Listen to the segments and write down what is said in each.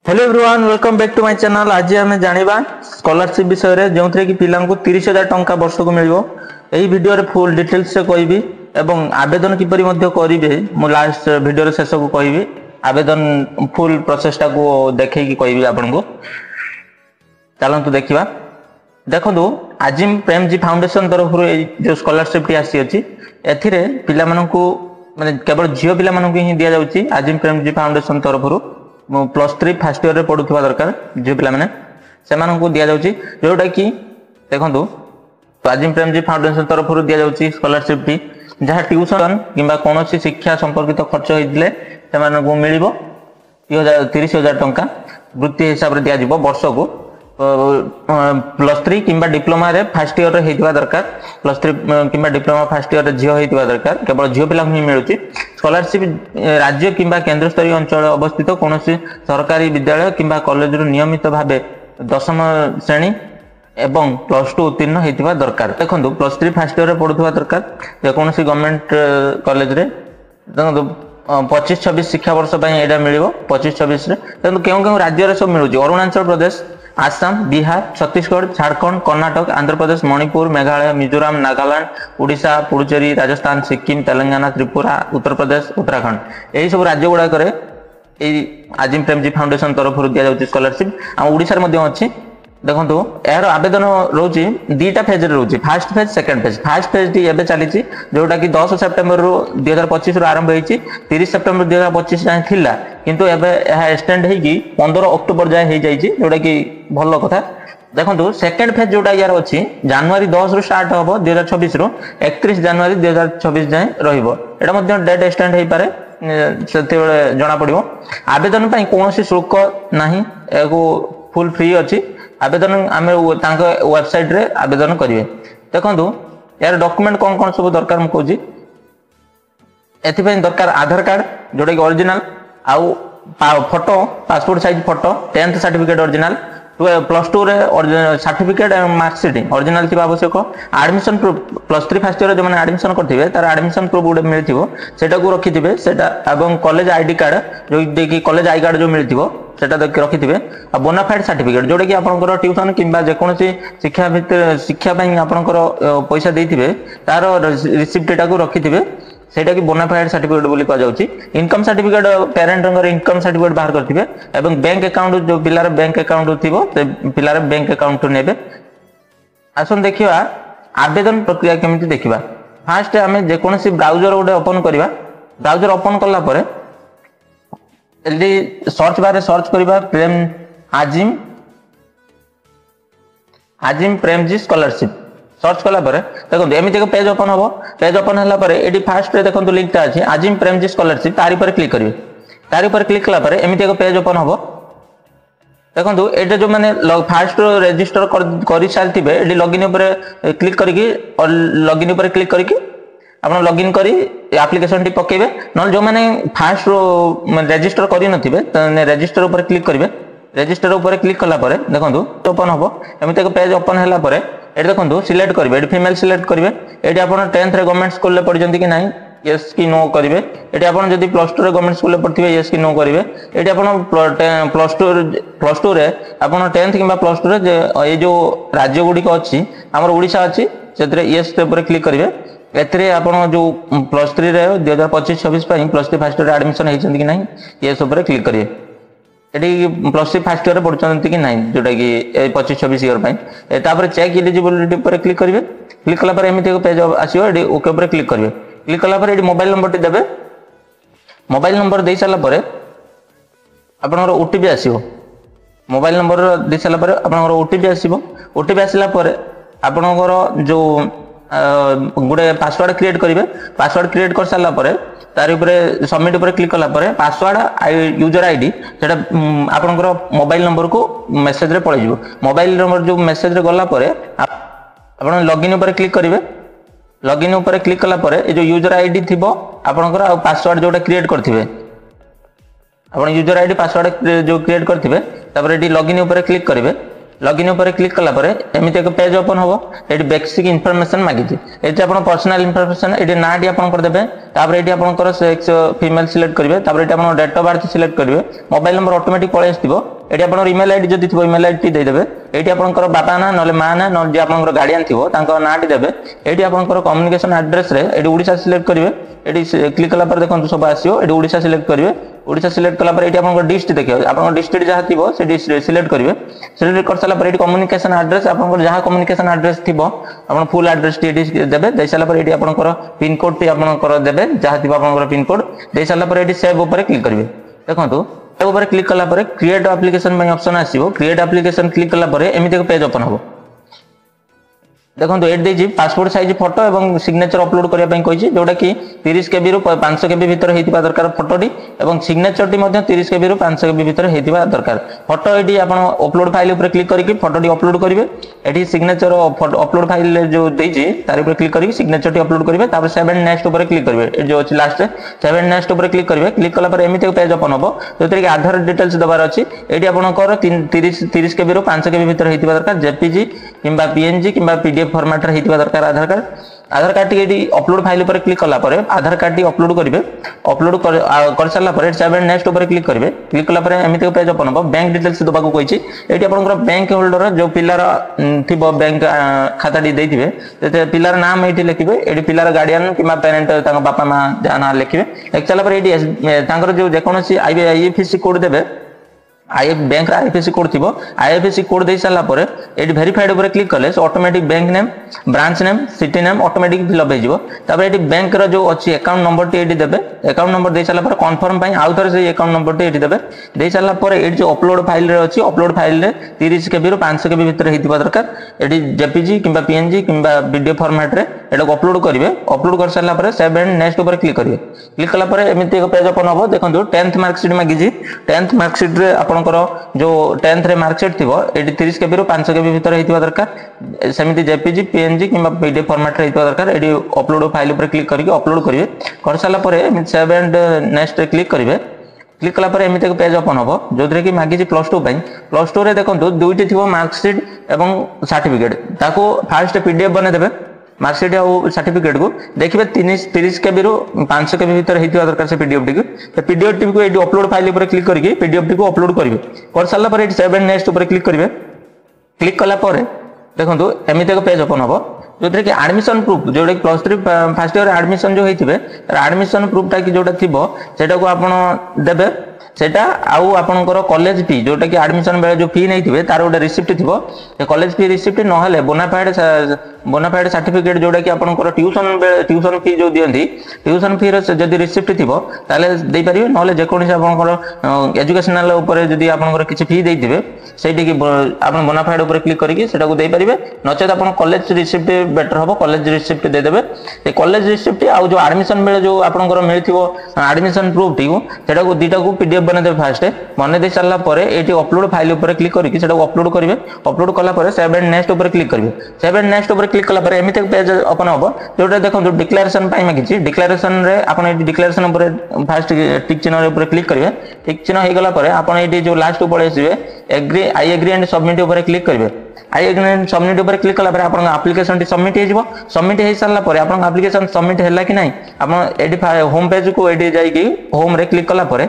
Hello everyone welcome back to my channel. आज आम जाना स्कॉलरशिप विषय में जो कि पिला 30,000 टंका वर्ष को मिल भिडियो फुल डिटेल्स से कहबी एवं आवेदन किपरि करेंगे मु लास्ट भिडियो शेष को कहबी आवेदन फुल प्रोसेसटा को देखी कहबी आपन को। चलतु देखा देखो आजिम प्रेमजी फाउंडेशन तरफ जो स्कॉलरशिप टी आसी अच्छी एथिरे पिला माननकु माने केवल झियो पिला माननकु ही दिया जाउची। आजिम प्रेमजी फाउंडेशन तरफ +3 फर्स्ट ईयर रे पढुथबा दरकार झियो पिला माने सेमानकु दिया जाउची जोटा कि देखंतु आजिम प्रेमजी फाउंडेशन तरफ दिया जाउची स्कॉलरशिप टी जहाँ ट्यूशन किंबा कोनोसी शिक्षा संपर्कित खर्च होइतले सेमानकु मिलिबो 30,000 टंका वृत्ति हिसाब रे दिया जिवो वर्ष को। +3 किंबा डिप्लोमा रे फर्स्ट ईयर रे हेतिबा दरकार +3 किंबा डिप्लोमा फर्स्ट ईयर रे झियो हेतिबा दरकार केवल झियो पिला ही मिलुची। स्कॉलरशिप राज्य किंबा केंद्र स्तरीय अंचल अवस्थित कोनोसी सरकारी विद्यालय किंबा कॉलेज रो नियमित भाबे 10म श्रेणी एवं +2 उत्तीर्ण हेतिबा दरकार। देखंतु +3 फर्स्ट ईयर रे पढुथबा दरकार जे कोनोसी गवर्नमेंट कॉलेज रे देखंतु 25-26 शिक्षा वर्ष पई एडा मिलिबो 25-26 रे। देखंतु केउ राज्य रे सब मिलुची अरुणाचल प्रदेश, आसाम, बिहार, छत्तीसगढ़, झारखंड, कर्नाटक, आंध्र प्रदेश, मणिपुर, मेघालय, मिजोराम, नागालैंड, ओडिशा, पुडुचेरी, राजस्थान, सिक्किम, तेलंगाना, त्रिपुरा, उत्तर प्रदेश, उत्तराखंड यही सब राज्य गुड़ा आजिम प्रेमजी फाउंडेशन तरफ दिया जाउची स्कॉलरशिप। आ ओडिसा रे मध्ये अछि देखंतु यार आवेदन रोची दीटा फेज रे रोची first phase second phase. First phase टी एबे चलीची जोटा कि 10 सितंबर 2025 रो आरंभ होईची 30 सितंबर 2025 जाय थिला किंतु एबे यह एक्सटेंड हे कि 15 अक्टोबर जाय हे जाईची जोटा कि भलो कथा। देखंतु सेकंड फेज जोटा यार अछि जनवरी 10 रो स्टार्ट होबो 2026 रो 31 जनवरी 2026 जाय रहइबो। एटा मध्ये डेट एक्सटेंड हे पारे सेते बेले जणा पड़िबो। आवेदन पई कोनोसी शुल्क नाही एगो फुल फ्री अछि। आवेदन आमे तांको वेबसाइट रे आवेदन करिवे। देखंतु यार डॉक्यूमेंट कोन कोन सब दरकार म कहूजी एथि पई दरकार आधार कार्ड जोटा कि ओरिजिनल आउ photo passport size photo 10th certificate original +2 रे सर्टिफिकेट एंड मार्कशीट ओरिजिनल थिबा आवश्यक। एडमिशन प्रूफ +3 फर्स्ट ईयर जो माने एडमिशन करथिबे तार एडमिशन प्रूफ गुडे मिलथिबो सेटा को रखिथिबे सेटा एवं कॉलेज आईडी कार्ड जो देखि कॉलेज आई कार्ड जो मिलथिबो सेटा रखिथिबे। आ बोनाफाइड सर्टिफिकेट जोटा कि आपनकर ट्यूशन किंबा जे कोनोसी शिक्षा भितर शिक्षा पई आपनकर पैसा देथिबे तार रिसिप्ट एटा को रखिथिबे सेटा कि बोनाफाइड सर्टिफिकेट बोली कह जाउची। इनकम सर्टिफिकेट पेरेंट रंगर इनकम सर्टिफिकेट बाहर करथिबे एवं बैंक अकाउंट जो पिलार बैंक अकाउंट थिबो ते पिलार बैंक अकाउंट नेबे। आसन देखिबा आवेदन प्रक्रिया केमिति देखिबा। फर्स्ट हमें जे कोनोसी ब्राउजर गोटे ओपन करबा ब्राउजर ओपन करला परे एल्दी सर्च बार रे सर्च करबा प्रेम आजिम प्रेमजी स्कॉलरशिप सर्च कला परे देखो एमिति एक पेज ओपन होबो। पेज ओपन हला परे एडी फर्स्ट रे देखंतु लिंक ता अछि आजिम प्रेमजी स्कॉलरशिप तारि पर क्लिक करिवे। तारि पर क्लिक कला परे एमिति एक पेज ओपन होबो। देखंतु एडे जो माने फर्स्ट रजिस्टर करि सालतिबे एडी लॉगिन ऊपर क्लिक करिकि और लॉगिन ऊपर क्लिक करिकि आपण लॉगिन करी एप्लीकेशन टी पकेबे। न जो माने फर्स्ट रजिस्टर करि नथिबे तने रजिस्टर ऊपर क्लिक करिवे। रजिस्टर ऊपर क्लिक कला परे देखंतु ओपन होबो। एमिति एक पेज ओपन हला परे एडी देखंतु सिलेक्ट करिवे एडी फीमेल सिलेक्ट करिवे। एडी आपण 10th रे गवर्नमेंट स्कूल ले पढि जंती कि नाही यस कि नो करिवे। एडी आपण जदी +2 रे गवर्नमेंट स्कूल ले पढथिबे यस कि नो करिवे। एडी आपण +2 रे आपण 10th किंबा +2 रे जे ए जो राज्य गुडी को अछि हमर ओडिसा अछि सेतरे यस पे ऊपर क्लिक करिवे। एतरे आपण जो +3 रे 2025-26 पई +3 फर्स्ट ईयर एडमिशन हे जंती कि नाही यस ऊपर क्लिक करिवे। एडी +3 फर्स्ट ईयर पढचंती कि नाही जोटा कि 25-26 ईयर पई तापर चेक एलिजिबिलिटी पर क्लिक करिवे। क्लिक कला पर एमिति एक पेज आसीबो एडी ओके पर क्लिक करिवे। क्लिक कला पर एडी मोबाइल नंबर टी देबे। मोबाइल नंबर देई साला पर आपनकर ओटीपी आसीबो। मोबाइल नंबर देई साला पर आपनकर ओटीपी आसीबो। ओटीपी आसिला पर आपनकर जो गुडे पासवर्ड क्रिएट करिवे। पासवर्ड क्रिएट कर साला पर तार ऊपर सबमिट ऊपर क्लिक कला पर पासवर्ड यूजर आईडी सेटा आपनकर मोबाइल नंबर को मेसेज रे पळै जिवो। मोबाइल नंबर जो मेसेज रे गला पर आपण लॉगिन ऊपर क्लिक करिवे। लॉगिन ऊपर क्लिक कला पर ए जो यूजर आईडी थिबो आपनकर आ पासवर्ड जोटा क्रिएट करथिबे आपण यूजर आईडी पासवर्ड जो क्रिएट करथिबे तापर एडी लॉगिन ऊपर क्लिक करिवे। लॉगिन ऊपर क्लिक कला परे एमिति एक पेज ओपन होबो एटी बेसिक इन्फॉर्मेशन मागिछि एटी आपण पर्सनल इन्फॉर्मेशन एटी नाडी आपण कर देबे तापर एटी आपण कर सेक्स फीमेल सिलेक्ट करिवे तापर एटी आपण डेट ऑफ बर्थ सिलेक्ट करिवे मोबाइल नंबर ऑटोमेटिक पळे आस्तिबो एटी आपण ईमेल आईडी जदि थिबो ईमेल आईडी दे देबे एटी आपण कर बापा ना नले मां ना न जे आपण कर गार्डियन थिबो तांको नाटी देबे एटी आपण कर कम्युनिकेशन एड्रेस रे एटी ओडिसा सिलेक्ट करिवे एटी क्लिक कला पर देखंतु सब आसियो एटी ओडिसा सिलेक्ट करिवे ओडिसा सिलेक्ट कला पर एटी आपण डिस्ट्रिक्ट देखियो आपण डिस्ट्रिक्ट जहा थिबो से डिस्ट्रिक्ट सिलेक्ट करिवे सिलेक्ट कर साला पर एटी कम्युनिकेशन एड्रेस आपण जहा कम्युनिकेशन एड्रेस थिबो आपण फुल एड्रेस टी देबे दे साला पर एटी आपण पिन कोड टी आपण देबे जहा थिबो आपण पिन कोड दे साला पर एटी सेव ऊपर क्लिक करिवे देखंतु सेव ऊपर क्लिक कला पर क्रिएट एप्लिकेशन में ऑप्शन आसीबो क्रिएट एप्लिकेशन क्लिक कला पर एमिति एक पेज ओपन होबो देखो एट देजी पासपोर्ट साइज फोटो एवं सिग्नेचर अपलोड करने ପାଇଁ କହିଛି जोटा कि 30 केबी रु 500 केबी भितर हेतिबा दरकार फोटोटी एवं सिग्नेचर टी मध्ये 30 केबी रु 500 केबी भितर हेतिबा दरकार फोटो एडी आपण अपलोड फाइल ऊपर क्लिक करके फोटोटी अपलोड करिवे एडी सिग्नेचर अपलोड फाइल जो देजी तार ऊपर क्लिक करके सिग्नेचर टी अपलोड करिवे तापर 7 नेक्स्ट ऊपर क्लिक करिवे ए जो अछि लास्ट 7 नेक्स्ट ऊपर क्लिक करिवे क्लिक कला पर एमिति पेज ओपन होबो जोतरे कि आधार डिटेल्स दबार अछि एडी आपण कर 30 केबी रु 500 केबी भितर हेतिबा दरकार जेपीजी किंबा पीएनजी किंबा पीडीएफ फॉर्मेट रे हेतिबा दरकार आधार कार्ड टी अपलोड फाइल ऊपर क्लिक कला पर आधार कार्ड टी अपलोड करिवे अपलोड कर साला पर 7 नेक्स्ट ऊपर क्लिक करिवे क्लिक कला पर एमिति पेज ओपन हो बैंक डिटेल्स दबा को कहिछि एटी आपनकर बैंक होल्डर जो पिलार थिबो बैंक खाता टी देथिबे ते पिलार नाम एटी लिखिबे एटी पिलार गार्डियन किबा पेरेंट तांग बापा मां जाना लिखिबे एक साला पर एटी तांकर जो जेकोनसी आईएफएससी कोड देबे आई बैंक आईएफएससी कोड थिबो आईएफएससी कोड दे साला पर एटी वेरीफाइड ऊपर क्लिक करले automatic bank name branch name city name automatic fill up हेजिवो तापर एटी बैंक रो जो अछि अकाउंट नंबर टी एटी देबे अकाउंट नंबर दे साला पर कंफर्म पई आउ थरे से अकाउंट नंबर टी एटी देबे दे साला पर एटी जो अपलोड फाइल रे अछि अपलोड फाइल रे 30 केबी रु 500 केबी भीतर हेतिबा दरकार एटी जेपीजी किबा पीएनजी किबा वीडियो फॉर्मेट रे एटा अपलोड करिवे अपलोड कर साला पर 7 नेक्स्ट ऊपर क्लिक करिवे क्लिक कला पर एमिति एक पेज ओपन होबो देखंतु 10th मार्कशीट मागिजी 10th मार्कशीट रे आपनकर जो 10th रे मार्कशीट थिबो एटी 30 केबी रु 500 केबी भीतर हेतिबा दरकार सेमिति जेपीजी पीएनजी किबा पीडीएफ फॉर्मेट रे हेतिबा दरकार एटी अपलोड फाइल ऊपर क्लिक करके अपलोड करिवे कर साला पर एमिति 7 नेक्स्ट क्लिक करिवे क्लिक कला पर एमिति एक पेज ओपन होबो जोदरे कि मागिजी +2 पई +2 रे देखंतु दुईटी थिबो मार्कशीट एवं सर्टिफिकेट ताको फर्स्ट पीडीएफ बने देबे मार्कशीट और सर्टिफिकेट को देखिए 30 केबी रु 500 केबी भीतर हेतिबा दरकार से पीडीएफ टी को पीडीएफ टी को एडी अपलोड फाइल ऊपर क्लिक करके पीडीएफ टी को अपलोड करिवे कर साला पर एडी 7 नेक्स्ट ऊपर क्लिक करिवे क्लिक कला पर देखंतु एमिति एक पेज ओपन होबो जोथरे कि एडमिशन प्रूफ जोडे +3 फर्स्ट ईयर एडमिशन जो हेतिबे एडमिशन प्रूफ ता कि जोटा थिबो सेटा को आपण देबे सेटा आउ आपनकर कॉलेज फी जोटा कि एडमिशन बेले जो फी नै थिबे तार ओडा रिसिप्ट थिबो ए कॉलेज फी रिसिप्ट न हले बोनाफाइड सर्टिफिकेट जोटा कि आपनकर ट्यूशन फी जो दियंती ट्यूशन फी रे जदी रिसिप्ट थिबो ताले देई परिबे न हले जे कोनी आपनकर एजुकेशनल ऊपर जदी आपनकर किछि फी देई दिबे सेठी कि आपन बोनाफाइड ऊपर क्लिक करके सेटा को देई परिबे नचेत आपन कॉलेज रिसिप्ट बेटर होबो कॉलेज रिसिप्ट दे देबे ए कॉलेज रिसिप्ट आउ जो एडमिशन बेले जो आपनकर मिलथिबो एडमिशन प्रूफ टी सेटा को दीटा को पीडीएफ बने दे फास्ट बने दे साला परे एटी अपलोड फाइल ऊपर क्लिक करके सेटा को अपलोड करिवे अपलोड कला परे 7 नेक्स्ट ऊपर क्लिक करिवे 7 नेक्स्ट ऊपर क्लिक कला परे एमिति पेज ओपन होबो जोटा देखो जो डिक्लेरेशन पाई मागिछि डिक्लेरेशन रे आपण एटी डिक्लेरेशन ऊपर फास्ट टिक चिन्ह ऊपर क्लिक करिवे टिक चिन्ह हे गला परे आपण एटी जो लास्ट ऊपर आसीबे agree I agree and submit ऊपर क्लिक करिवे आई एग्री एंड सबमिट ऊपर क्लिक कला परे आपण एप्लीकेशन टी सबमिट हे जिवो सबमिट हे साला परे आपण एप्लीकेशन सबमिट हैला कि नाही आपण एटी होम पेज को एटी जाई कि होम रे क्लिक कला परे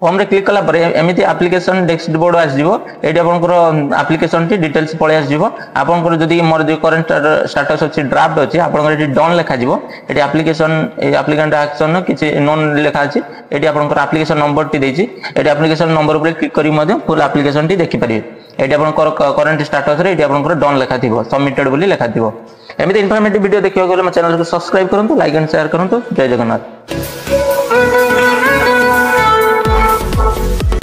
होम रे क्लिक कला पर एमिति एप्लीकेशन डैशबोर्ड आस जिवो एटी आपनकर एप्लीकेशन टी डिटेल्स पळे आस जिवो आपनकर जदी मोर जे करंट स्टेटस अछि ड्राफ्ट अछि आपनकर एटी डन लेखा जिवो एटी एप्लीकेशन एप्लीकेंट एक्शन किछि नॉन लेखा अछि एटी आपनकर एप्लीकेशन नंबर टी देछि एटी एप्लीकेशन नंबर ऊपर क्लिक करी मध्ये फुल एप्लीकेशन टी देखि परिबे एटी आपनकर करंट स्टेटस रे एटी आपनकर डन लेखा थिबो सबमिटेड बोली लेखा थिबो एमिति इन्फॉर्मेटिव वीडियो देखियो गेले म चैनल को सब्सक्राइब करंतु लाइक एंड शेयर करंतु जय जगन्नाथ।